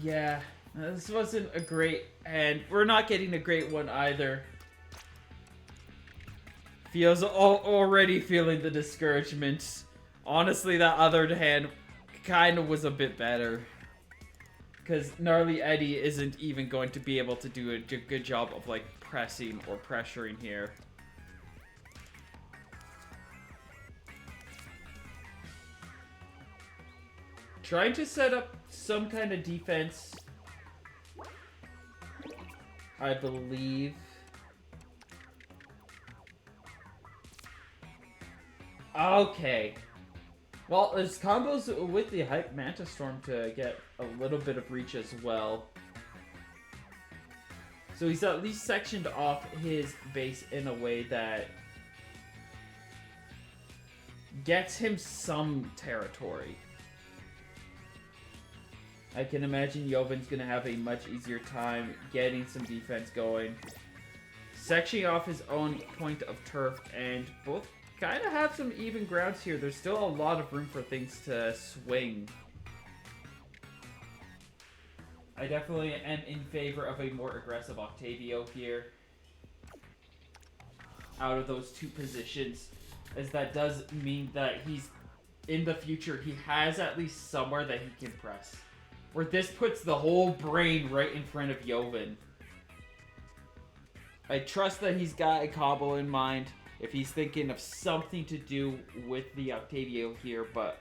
Yeah, this wasn't a great, and we're not getting a great one either. Already feeling the discouragement. Honestly, that other hand kind of was a bit better. Because Gnarly Eddie isn't even going to be able to do a good job of, like, pressing or pressuring here. Trying to set up some kind of defense, I believe. Okay. Well, there's combos with the Hype Manta Storm to get a little bit of reach as well. So he's at least sectioned off his base in a way that gets him some territory. I can imagine Ljovynn's going to have a much easier time getting some defense going. Sectioning off his own point of turf, and both kind of have some even grounds here. There's still a lot of room for things to swing. I definitely am in favor of a more aggressive Octavio here out of those two positions, as that does mean that he's, in the future, he has at least somewhere that he can press. Where this puts the whole brain right in front of Ljovynn. I trust that he's got a combo in mind if he's thinking of something to do with the Octavio here, but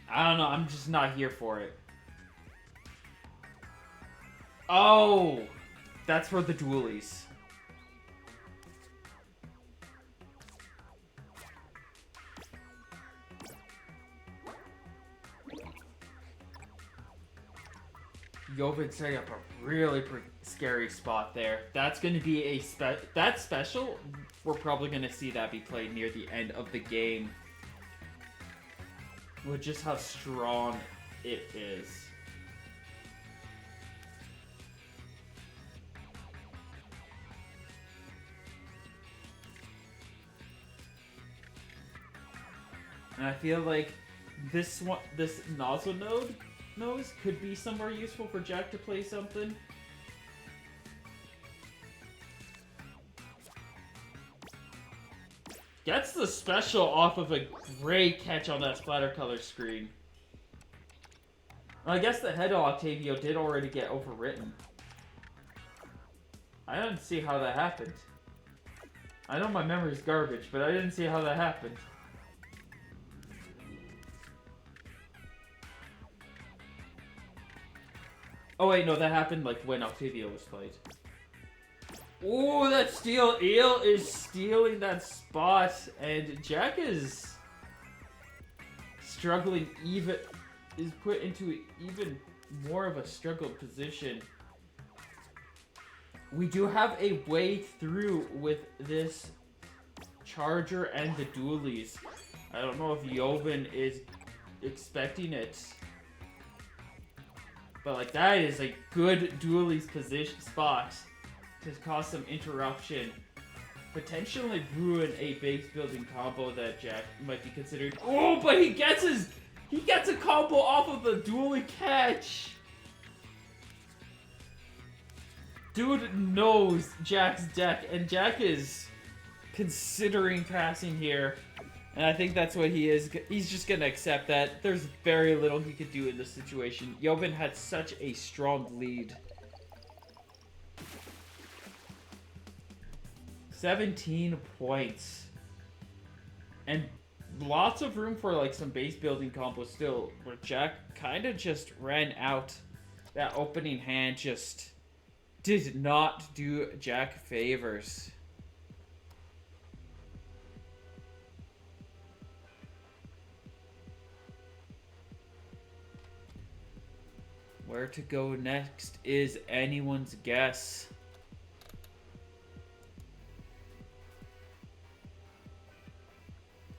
I don't know, I'm just not here for it. Oh, that's for the dualies. Ljovynn setting up a really scary spot there. That's going to be a that special. We're probably going to see that be played near the end of the game, with just how strong it is. And I feel like this nozzle nose could be somewhere useful for Jack to play something. Gets the special off of a great catch on that splatter color screen. Well, I guess the head of Octavio did already get overwritten. I didn't see how that happened. I know my memory's garbage, but I didn't see how that happened. Oh wait, no, that happened like when Octavio was played. Ooh, that steel eel is stealing that spot, and Jack is struggling is put into even more of a struggled position. We do have a way through with this charger and the dualies. I don't know if Ljovynn is expecting it. But like that is a good dualies position spot to cause some interruption. Potentially ruin a base building combo that Jack might be considering. Oh, but he gets a combo off of the dualie catch. Dude knows Jack's deck, and Jack is considering passing here. And I think that's what he is. He's just going to accept that. There's very little he could do in this situation. Ljovynn had such a strong lead. 17 points. And lots of room for like some base building combos still, where Jack kind of just ran out. That opening hand just did not do Jack favors. Where to go next is anyone's guess.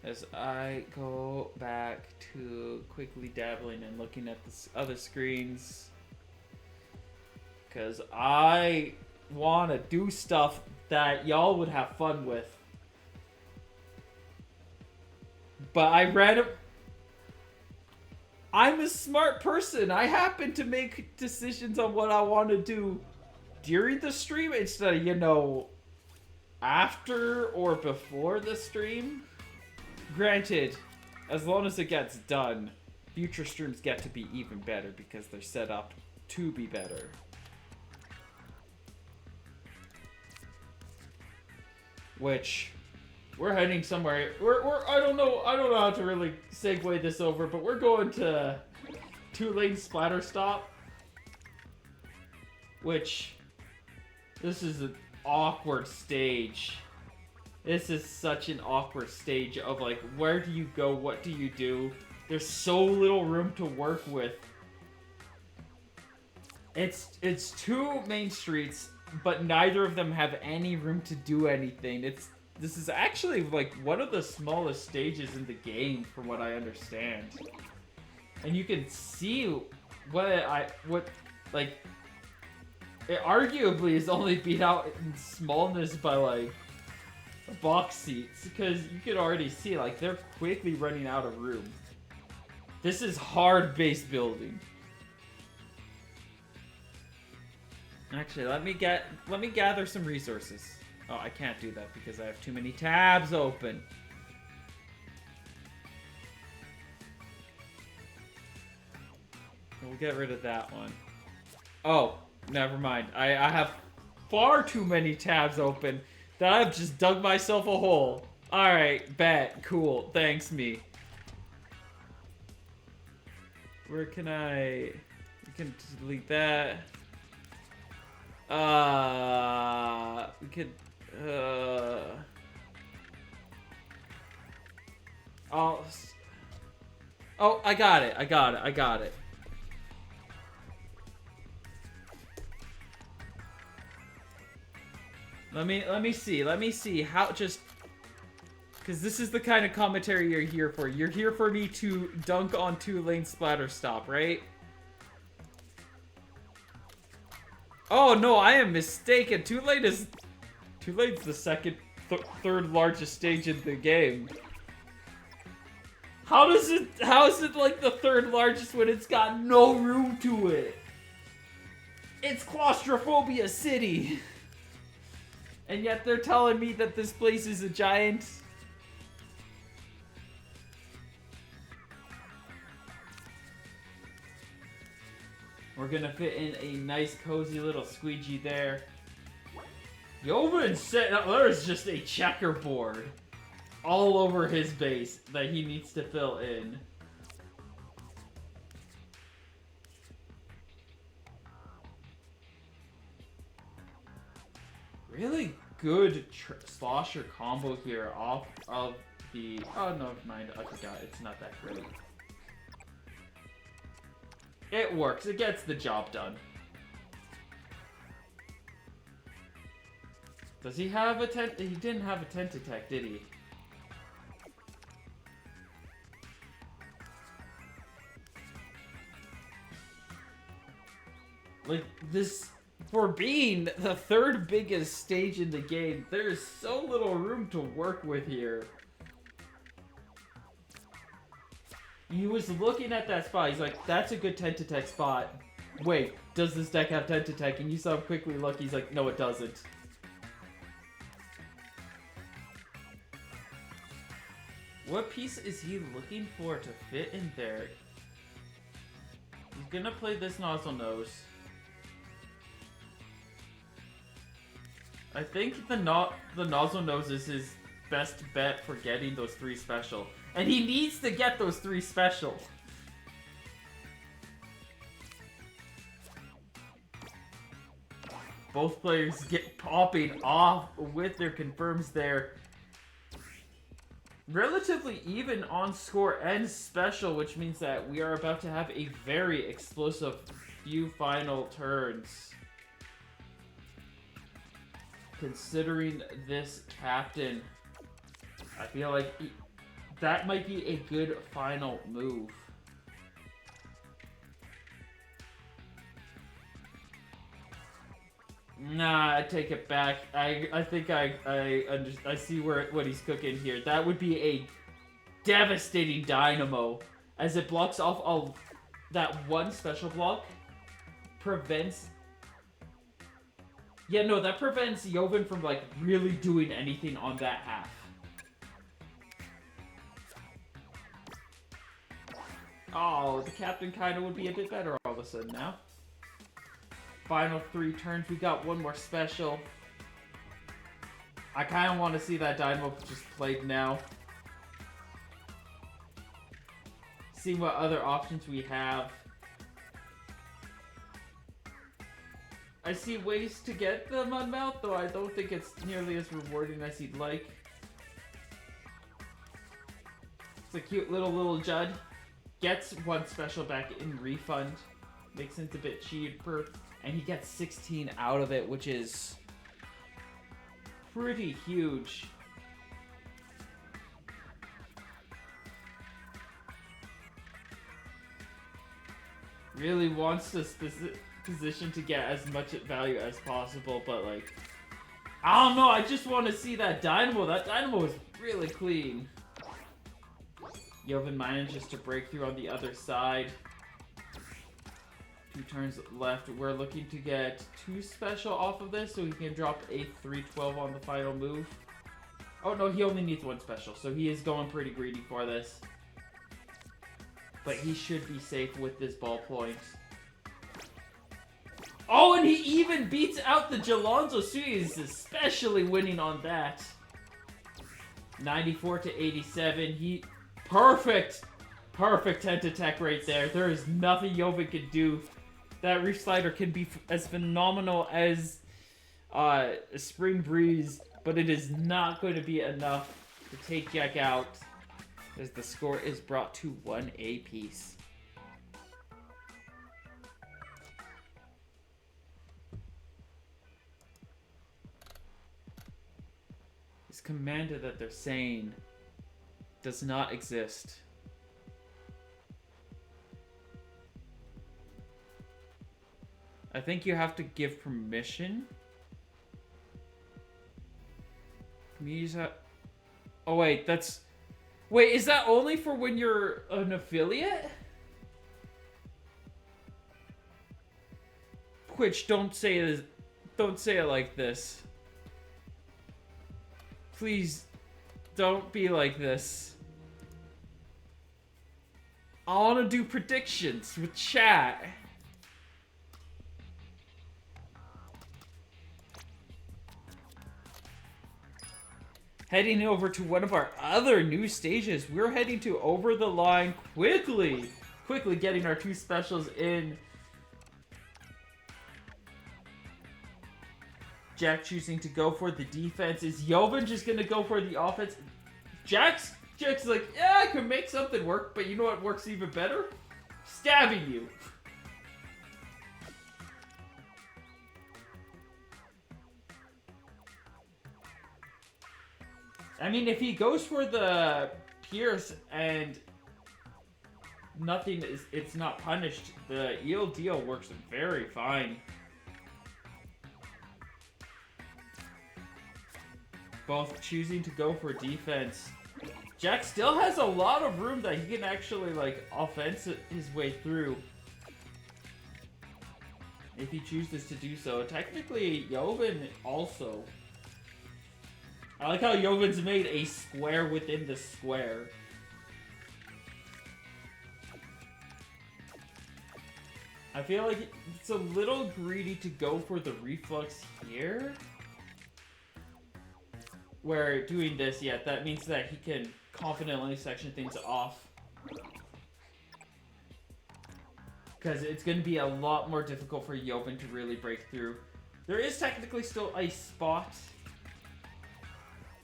As I go back to quickly dabbling and looking at the other screens. Because I want to do stuff that y'all would have fun with. But I read I'm a smart person. I happen to make decisions on what I want to do during the stream instead of, you know, after or before the stream. Granted, as long as it gets done, future streams get to be even better because they're set up to be better. Which, we're heading somewhere. I don't know how to really segue this over, but we're going to 2-lane splatter stop. Which, this is an awkward stage. This is such an awkward stage of like, where do you go? What do you do? There's so little room to work with. It's 2 main streets, but neither of them have any room to do anything. This is actually like one of the smallest stages in the game, from what I understand. And you can see what like it arguably is only beat out in smallness by like box seats, because you could already see like they're quickly running out of room. This is hard base building. Actually, let me gather some resources. Oh, I can't do that because I have too many tabs open. We'll get rid of that one. Oh, never mind. I have far too many tabs open that I've just dug myself a hole. Alright, bet. Cool. Thanks, me. Where can I... We can delete that. We could... Oh, I got it. Let me see how just... Because this is the kind of commentary you're here for. You're here for me to dunk on 2-lane splatter stop, right? Oh no, I am mistaken. 2-lane's the third largest stage in the game. How is it like the third largest when it's got no room to it? It's claustrophobia city. And yet they're telling me that this place is a giant. We're gonna fit in a nice cozy little squeegee there. Ljovynn set up, there's just a checkerboard all over his base that he needs to fill in. Really good slosher combo here off of the... Oh, no, never mind. I forgot. It's not that great. It works. It gets the job done. Does he have a tent? He didn't have a tent attack, did he? Like, this... For being the third biggest stage in the game, there is so little room to work with here. He was looking at that spot. He's like, that's a good tent attack spot. Wait, does this deck have tent attack? And you saw him quickly look. He's like, no, it doesn't. What piece is he looking for to fit in there? He's gonna play this nozzle nose. I think the nozzle nose is his best bet for getting those 3 special. And he needs to get those 3 special. Both players get popping off with their confirms there. Relatively even on score and special, which means that we are about to have a very explosive few final turns. Considering this captain, I feel like that might be a good final move. Nah, I take it back. I think I see what he's cooking here. That would be a devastating dynamo. as it blocks off all that one special block. Prevents... Yeah, no, that prevents Ljovynn from, like, really doing anything on that half. Oh, the captain kind of would be a bit better all of a sudden now. Final 3 turns, we got one more special. I kind of want to see that Dynamo just played now. See what other options we have. I see ways to get the Mudmouth, though I don't think it's nearly as rewarding as you'd like. It's a cute little Judd. Gets one special back in refund. Makes it a bit cheaper. And he gets 16 out of it, which is pretty huge. Really wants this position to get as much value as possible, but like, I don't know, I just want to see that Dynamo. That Dynamo is really clean. Ljovynn manages to break through on the other side. 2 turns left. We're looking to get 2 special off of this so he can drop a 3-12 on the final move. Oh no, he only needs 1 special, so he is going pretty greedy for this. But he should be safe with this ballpoint. Oh, and he even beats out the Jalonzo, so he's especially winning on that. 94 to 87. He perfect 10 to tech right there. There is nothing Ljovynn can do. That Reef Slider can be as phenomenal as a Spring Breeze, but it is not going to be enough to take Jack out, as the score is brought to 1 apiece. This commander that they're saying does not exist. I think you have to give permission. Can you use that? Oh wait, that's... Wait, is that only for when you're an affiliate? Twitch, don't say this. Don't say it like this. Please, don't be like this. I want to do predictions with chat. Heading over to one of our other new stages. We're heading to Over the Line quickly. Quickly getting our 2 specials in. Jack choosing to go for the defense. Is Ljovynn just going to go for the offense? Jack's like, yeah, I could make something work, but you know what works even better? Stabbing you. I mean, if he goes for the Pierce and nothing is, it's not punished, the eel deal works very fine. Both choosing to go for defense. Jack still has a lot of room that he can actually, like, offense his way through. If he chooses to do so. Technically, Ljovynn also. I like how Ljovynn's made a square within the square. I feel like it's a little greedy to go for the reflux here. Where doing this, yeah, that means that he can confidently section things off. Because it's going to be a lot more difficult for Ljovynn to really break through. There is technically still a spot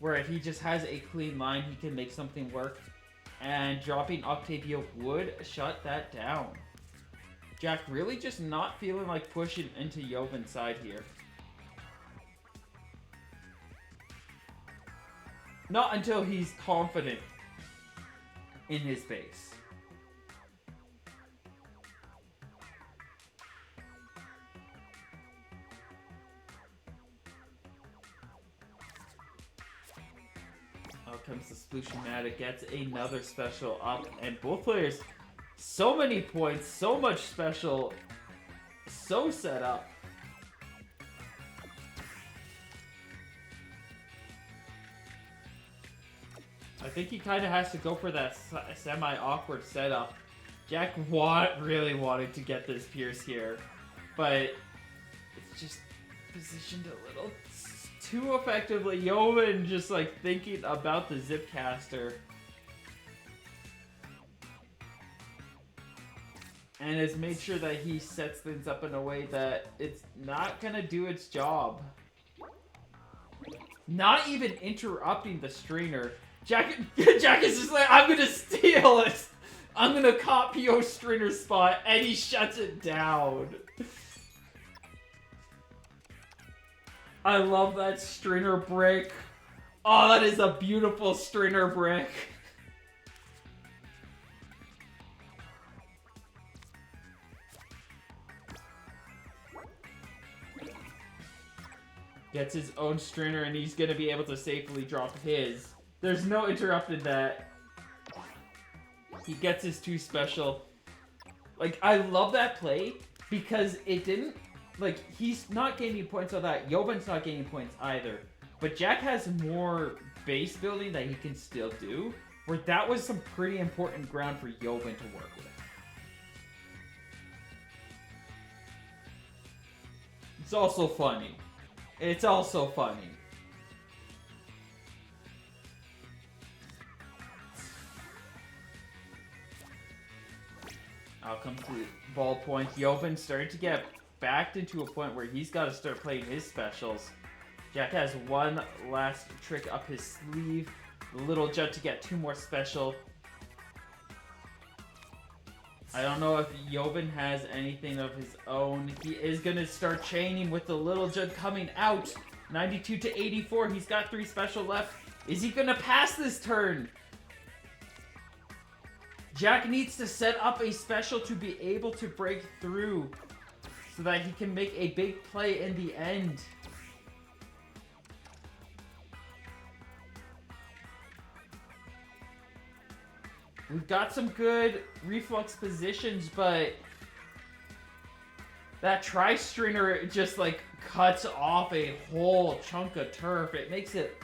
where if he just has a clean line, he can make something work. And dropping Octavio would shut that down. Jack really just not feeling like pushing into Ljovynn's side here. Not until he's confident in his base. Out comes the Splooshy-Matic, gets another special up, and both players So many points, so much special, so set up. I think he kind of has to go for that semi-awkward setup. Jack really wanted to get this Pierce here, but it's just positioned a little too effectively. Ljovynn just like thinking about the zip caster. And has made sure that he sets things up in a way that it's not gonna do its job. Not even interrupting the strainer. Jack is just like, I'm gonna steal it! I'm gonna copy your strainer spot, and he shuts it down. I love that strainer brick. Oh, that is a beautiful strainer brick. Gets his own strainer, and he's gonna be able to safely drop his. There's no interrupting that. He gets his 2 special. Like, I love that play because it didn't... Like, he's not gaining points on that. Ljovynn's not gaining points either. But Jack has more base building that he can still do. Where that was some pretty important ground for Ljovynn to work with. It's also funny. It's also funny. Out comes the ball point. Ljovynn starting to get backed into a point where he's got to start playing his specials. Jack has one last trick up his sleeve. The little jut to get 2 more special. I don't know if Ljovynn has anything of his own. He is going to start chaining with the little jut coming out. 92 to 84. He's got 3 special left. Is he going to pass this turn? Jack needs to set up a special to be able to break through so that he can make a big play in the end. We've got some good reflux positions, but that tri-stringer just like cuts off a whole chunk of turf. It makes it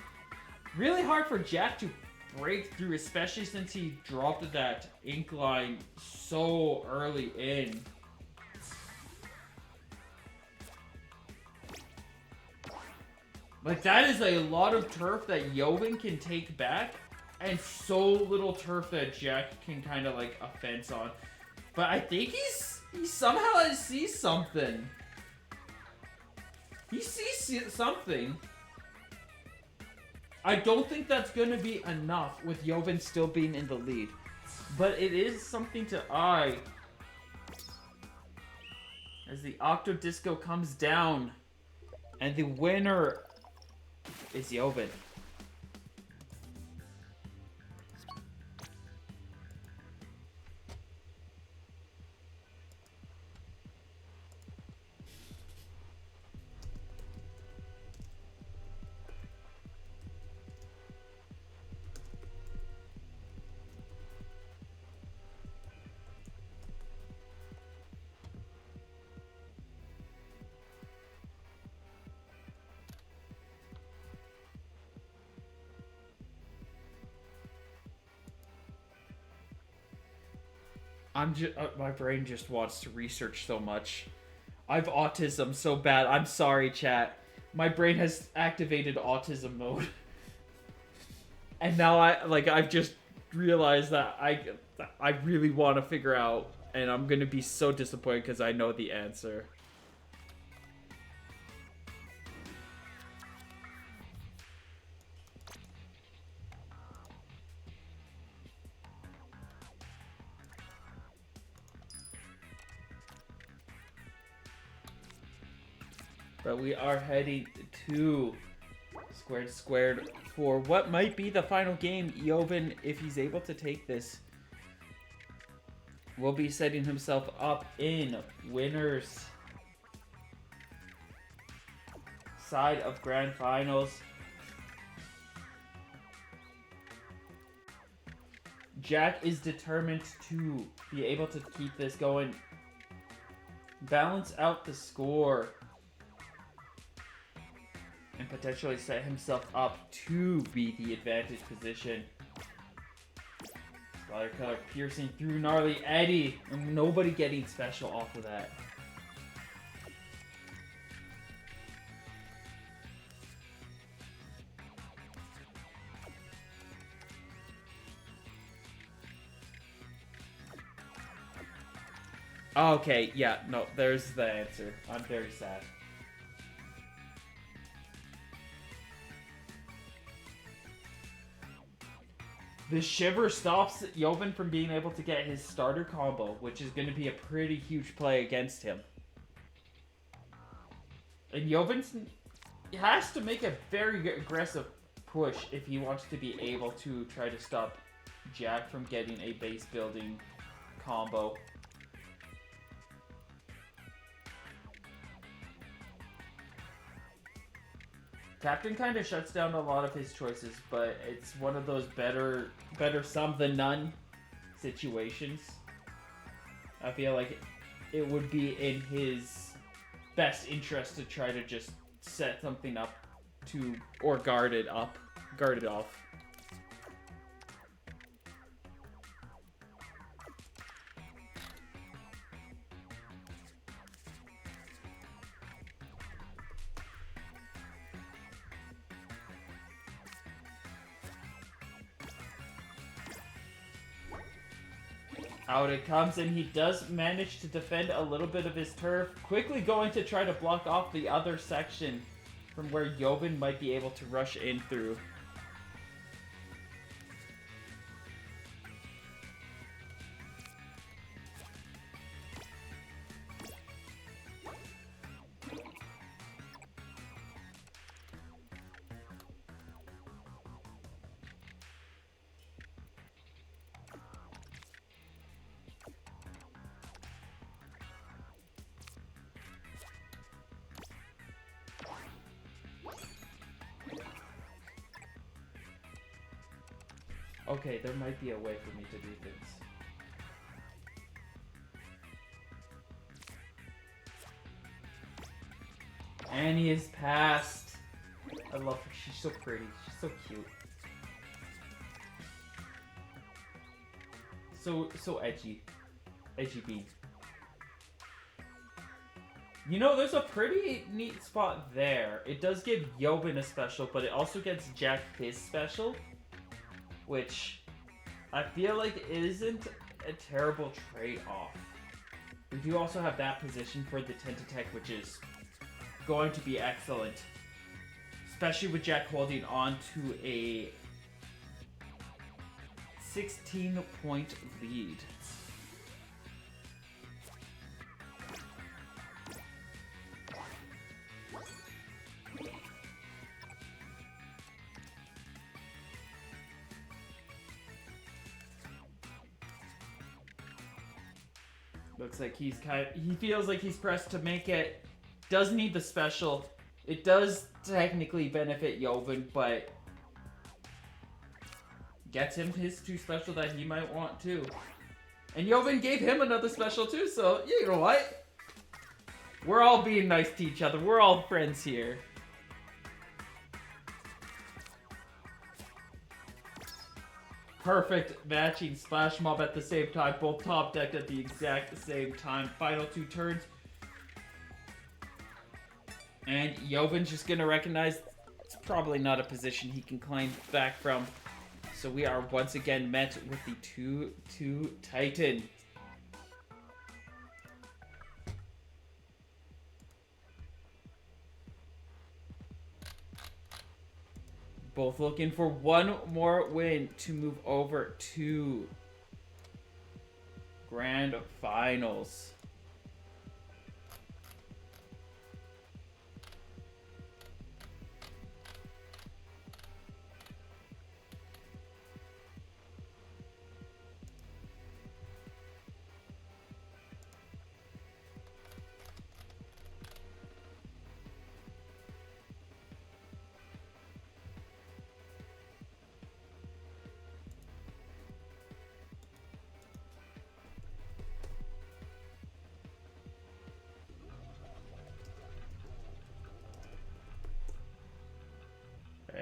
really hard for Jack to break through, especially since he dropped that ink line so early in. Like, that is a lot of turf that Ljovynn can take back, and so little turf that Jack can kind of like offense on. But I think he somehow sees something. He sees something. I don't think that's going to be enough with Ljovynn still being in the lead. But it is something to eye. As the Octo Disco comes down. And the winner is Ljovynn. My brain just wants to research so much. I've autism so bad. I'm sorry, chat. My brain has activated autism mode. And now I've just realized that I really want to figure out, and I'm going to be so disappointed because I know the answer. But we are heading to squared for what might be the final game. Ljovynn, if he's able to take this, will be setting himself up in winners side of grand finals. Jack is determined to be able to keep this going. Balance out the score. And potentially set himself up to be the advantage position. Splatter Color piercing through Gnarly Eddie. And nobody getting special off of that. Okay, yeah, no, there's the answer. I'm very sad. The Shiver stops Ljovynn from being able to get his starter combo, which is going to be a pretty huge play against him. And Ljovynn has to make a very aggressive push if he wants to be able to try to stop Jack from getting a base building combo. Captain kind of shuts down a lot of his choices, but it's one of those better some than none situations. I feel like it would be in his best interest to try to just set something up to, or guard it off. Out it comes, and he does manage to defend a little bit of his turf, quickly going to try to block off the other section from where Ljovynn might be able to rush in through. Okay, there might be a way for me to do things. Annie is passed. I love her. She's so pretty. She's so cute. So edgy. Edgy bean. You know, there's a pretty neat spot there. It does give Ljovynn a special, but it also gets Jack his special. Which I feel like isn't a terrible trade-off. We do also have that position for the Tentatek, which is going to be excellent. Especially with Jack holding on to a 16-point lead. Looks like he feels like he's pressed to make it. Does need the special. It does technically benefit Ljovynn, but gets him his 2 special that he might want too. And Ljovynn gave him another special too, so you know what? We're all being nice to each other. We're all friends here. Perfect matching Splash Mob at the same time, both top decked at the exact same time. Final 2 turns. And Ljovynn's just gonna recognize it's probably not a position he can claim back from. So we are once again met with the 2-2 Titan. Both looking for one more win to move over to Grand Finals.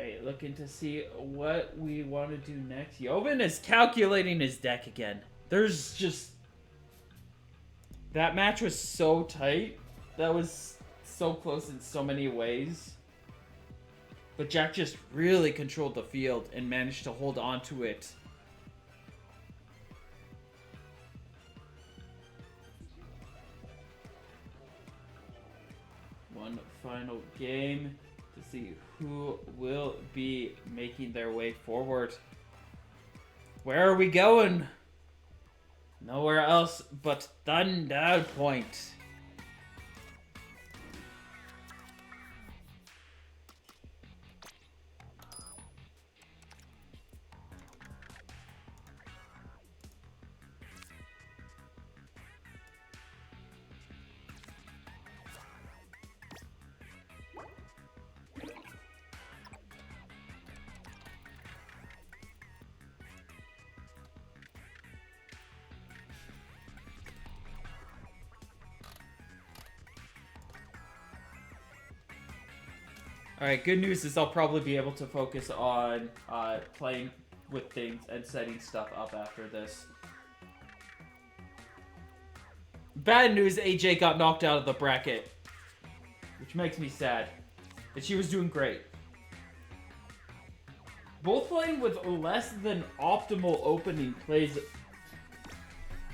Alright, looking to see what we want to do next. Ljovynn is calculating his deck again. There's just... That match was so tight. That was so close in so many ways. But Jack just really controlled the field and managed to hold on to it. One final game to see who will be making their way forward. Where are we going? Nowhere else but Thunder Point. Alright, good news is I'll probably be able to focus on playing with things and setting stuff up after this. Bad news, AJ got knocked out of the bracket, which makes me sad. And she was doing great. Both playing with less than optimal opening plays,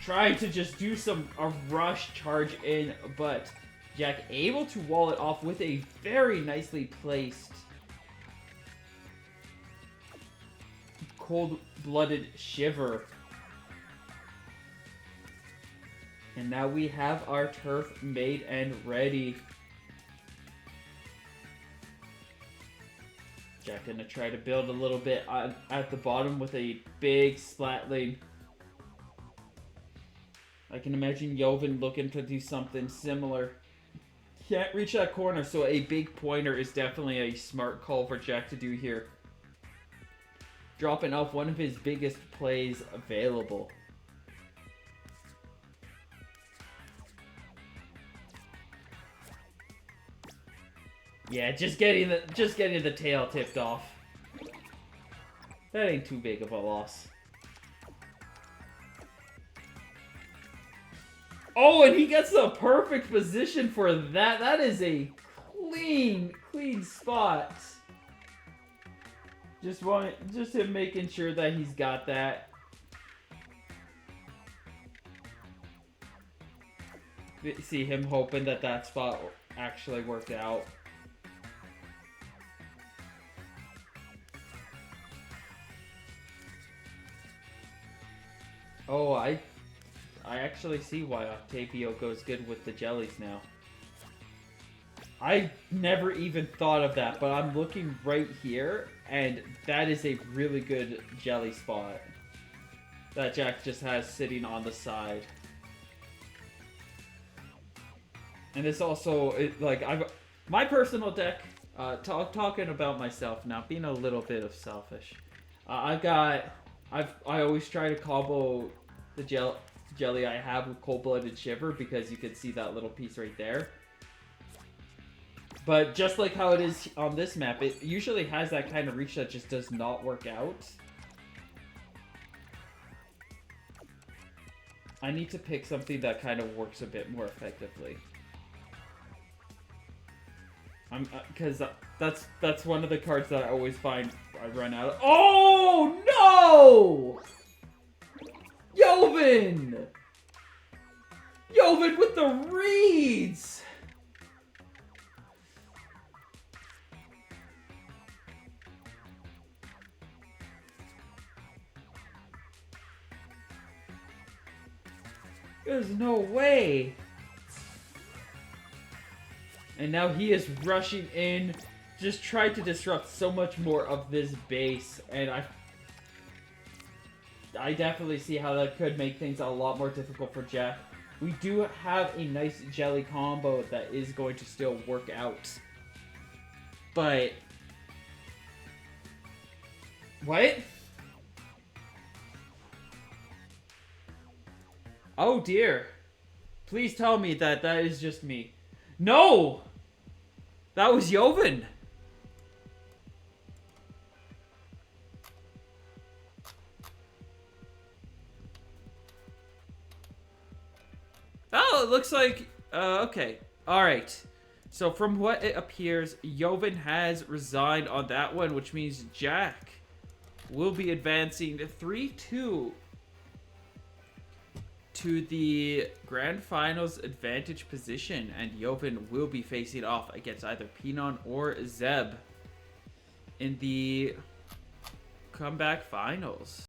trying to just do a rush charge in, but Jack able to wall it off with a very nicely placed cold-blooded shiver. And now we have our turf made and ready. Jack gonna try to build a little bit at the bottom with a big splat lane. I can imagine Ljovynn looking to do something similar. Can't reach that corner, so a big pointer is definitely a smart call for Jack to do here. Dropping off one of his biggest plays available. Yeah, just getting the tail tipped off. That ain't too big of a loss. Oh, and he gets the perfect position for that. That is a clean spot. Just him making sure that he's got that. See him hoping that spot actually worked out. Oh, I actually see why Octavio goes good with the jellies now. I never even thought of that, but I'm looking right here, and that is a really good jelly spot that Jack just has sitting on the side. And it's also, my personal deck, talking about myself now, being a little bit of selfish. I always try to combo the jelly I have with Cold-Blooded Shiver because you can see that little piece right there. But just like how it is on this map, it usually has that kind of reach that just does not work out. I need to pick something that kind of works a bit more effectively. Because that's one of the cards that I always find I run out of. Oh no! Ljovynn! Ljovynn with the reads! There's no way! And now he is rushing in, just trying to disrupt so much more of this base, and I definitely see how that could make things a lot more difficult for Jack. We do have a nice jelly combo that is going to still work out. But... What? Oh dear. Please tell me that is just me. No! That was Ljovynn! Well, it looks like... okay. Alright. So from what it appears, Ljovynn has resigned on that one, which means Jack will be advancing 3-2 to the Grand Finals advantage position, and Ljovynn will be facing off against either Pinon or Zeb in the comeback finals.